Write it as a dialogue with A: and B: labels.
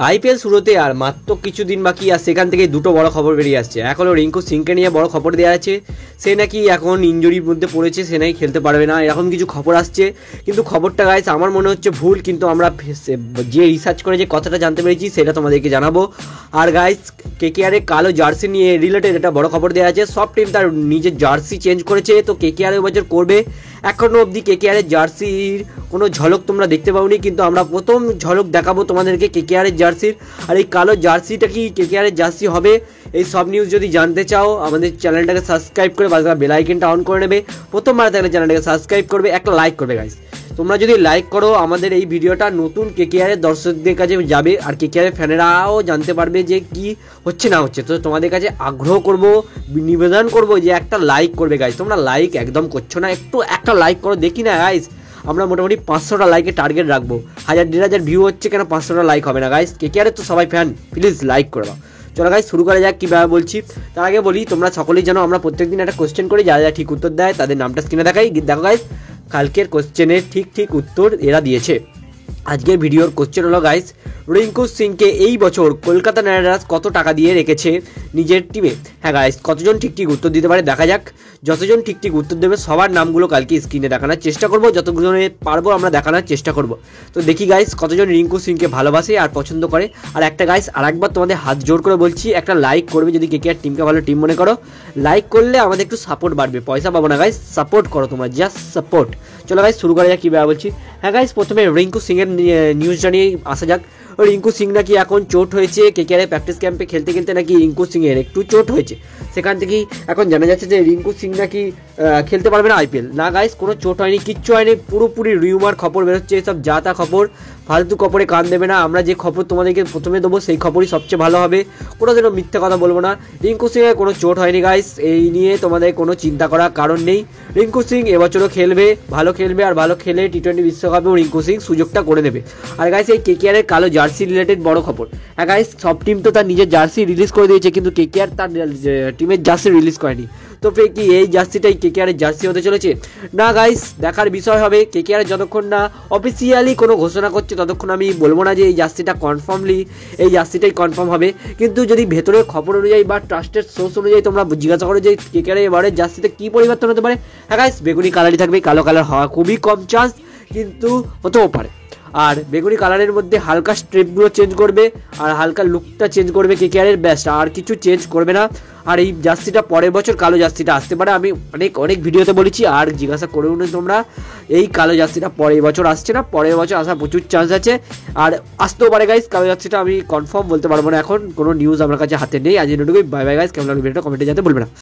A: IPL শুরুতে আর মাত্র কিছুদিন বাকি, আর সেখান থেকে দুটো বড় খবর বেরিয়ে আসছে। এক হলো রিঙ্কু সিংকে নিয়ে বড় খবর দেওয়া আছে, সে নাকি এখন ইনজুরির মধ্যে পড়েছে, সে নাকি খেলতে পারবে না, এরকম কিছু খবর আসছে। কিন্তু খবরটা গাইস আমার মনে হচ্ছে ভুল, কিন্তু আমরা যে রিসার্চ করে যে কথাটা জানতে পেরেছি সেটা তোমাদেরকে জানাবো। আর গাইস কেকেআরের কালো জার্সি নিয়ে রিলেটেড একটা বড় খবর দেওয়া আছে। সব টিম তার নিজের জার্সি চেঞ্জ করেছে, তো কেকেআর এবছর করবে। এখনও অবধি কেকেআরের জার্সির কোনো ঝলক তোমরা দেখতে পাওনি, কিন্তু আমরা প্রথম ঝলক দেখাবো তোমাদেরকে কেকেআরের জার্সির। আর এই কালো জার্সিটা কি কেকেআরের জার্সি হবে, এই সব নিউজ যদি জানতে চাও আমাদের চ্যানেলটাকে সাবস্ক্রাইব করে বেল আইকনটা অন করে নেবে। প্রথমবার তাহলে চ্যানেলটাকে সাবস্ক্রাইব করবে, একটা লাইক করবে গাইস। তোমরা যদি লাইক করো আমাদের এই ভিডিওটা নতুন কেকেআরের দর্শকদের কাছে যাবে, আর কেকেআরের ফ্যানেরাও জানতে পারবে যে কি হচ্ছে না হচ্ছে। তো তোমাদের কাছে আগ্রহ করব, নিবেদন করব যে একটা লাইক করবে গাইস। তোমরা লাইক একদম করছো না, একটু একটা লাইক করো দেখি না গাইস। আমরা মোটামুটি 500টা লাইকের টার্গেট রাখবো। 1000-1500 ভিউ হচ্ছে, কেন 500টা লাইক হবে না গাইস? কেকেআরের তো সবাই ফ্যান, প্লিজ লাইক করে দাও। চলো গাইস শুরু করা যাক কীভাবে বলছি। তার আগে বলি তোমরা সকলেই জানো আমরা প্রত্যেকদিন একটা কোশ্চেন করি, যারা যারা ঠিক উত্তর দেয় তাদের নামটা স্ক্রিনে দেখাই। দেখো গাইস কালকের কোশ্চেনের ঠিক উত্তর এরা দিয়েছে। আজকের ভিডিওর কোশ্চেন হলো গাইস, রিঙ্কু সিংকে এই বছর কলকাতা নাইট রাইডার্স কত টাকা দিয়ে রেখেছে নিজের টিমে? হ্যাঁ গাইস, কতজন ঠিক উত্তর দিতে পারে দেখা যাক। যতজন ঠিক উত্তর দেবে সবার নামগুলো কালকে স্ক্রিনে দেখানোর চেষ্টা করবো, যতগুলো পারবো আমরা দেখানোর চেষ্টা করব। তো দেখি গাইস কতজন রিঙ্কু সিংকে ভালোবাসে আর পছন্দ করে। আর একটা গাইস আরেকবার তোমাদের হাত জোর করে বলছি, একটা লাইক করবে যদি কেকেআর টিমকে ভালো টিম মনে করো। লাইক করলে আমাদের একটু সাপোর্ট বাড়বে, পয়সা পাবো না গাইস, সাপোর্ট করো তোমরা, জাস্ট সাপোর্ট। চলো গাইস শুরু করা যাক কীভাবে বলছি। হ্যাঁ গাইস প্রথমে রিঙ্কু সিংয়ের নিউজটা নিয়ে আসা যাক। রিঙ্কু সিং নাকি এখন চোট হয়েছে, কেকেআরের প্র্যাকটিস ক্যাম্পে খেলতে খেলতে নাকি রিঙ্কু সিংয়ের একটু চোট হয়েছে। সেখান থেকেই এখন জানা যাচ্ছে যে রিঙ্কু সিং নাকি খেলতে পারবে না আইপিএল। না গাইস, কোনো চোট হয়নি, কিচ্ছু হয়নি, পুরোপুরি রিউমার খবর বেরোচ্ছে, এসব যা তা খবর, ফালতু খবরে কান দেবে না। আমরা যে খবর তোমাদেরকে প্রথমে দেবো সেই খবরই সবচেয়ে ভালো হবে, কোনো যেন মিথ্যা কথা বলবো না। রিঙ্কু সিংয়ের কোনো চোট হয়নি গাইস, এই নিয়ে তোমাদের কোনো চিন্তা করার কারণ নেই। রিঙ্কু সিং এবছরও খেলবে, ভালো খেলবে, আর ভালো খেলে টি20 বিশ্বকাপেও রিঙ্কু সিং সুযোগটা করে নেবে। আর গাইস এই কেকেআরের কালো জার্সি রিলেটেড বড় খবর। হ্যাঁ গাইস সব টিম তো তার নিজের জার্সি রিলিজ করে দিয়েছে, কিন্তু কেকেআর তার টিমের জার্সি রিলিজ করেনি। তো কি এই জার্সিটাই কেকেআরের জার্সি হতে চলেছে? না গাইস, দেখার বিষয় হবে। কেকেআর যতক্ষণ না অফিসিয়ালি কোনো ঘোষণা করছে ততক্ষণ আমি বলবো না যে এই জার্সিটা কনফার্মলি এই জার্সিটাই কনফার্ম হবে। কিন্তু যদি ভেতরের খবর অনুযায়ী বা ট্রাস্টেড সোর্স অনুযায়ী তোমরা জিজ্ঞাসা করো যে কেকেআরের এবারের জার্সিতে কী পরিবর্তন হতে পারে, হ্যাঁ গাইস বেগুনি কালারই থাকবে, কালো কালার হওয়া খুবই কম চান্স, কিন্তু হতেও পারে। আর বেগুনি কালারের মধ্যে হালকা স্ট্রিপগুলো চেঞ্জ করবে আর হালকা লুকটা চেঞ্জ করবে কেকেআরের, ব্যাস, আর কিছু চেঞ্জ করবে না। আর এই জার্সিটা পরের বছর কালো জার্সিটা আসতে পারে, আমি অনেক ভিডিওতে বলেছি, আর জিজ্ঞাসা করেও না তোমরা। এই কালো জার্সিটা পরের বছর আসছে না, পরের বছর আসার প্রচুর চান্স আছে, আর আসতেও পারে গাইস। কালো জার্সিটা আমি কনফার্ম বলতে পারবো না, এখন কোনো নিউজ আমার কাছে হাতে নেই। আজ এটুকুই, বাই বাই গাইস। কেমন লাগলো ভিডিওটা কমেন্টে জানাতে বলবে না।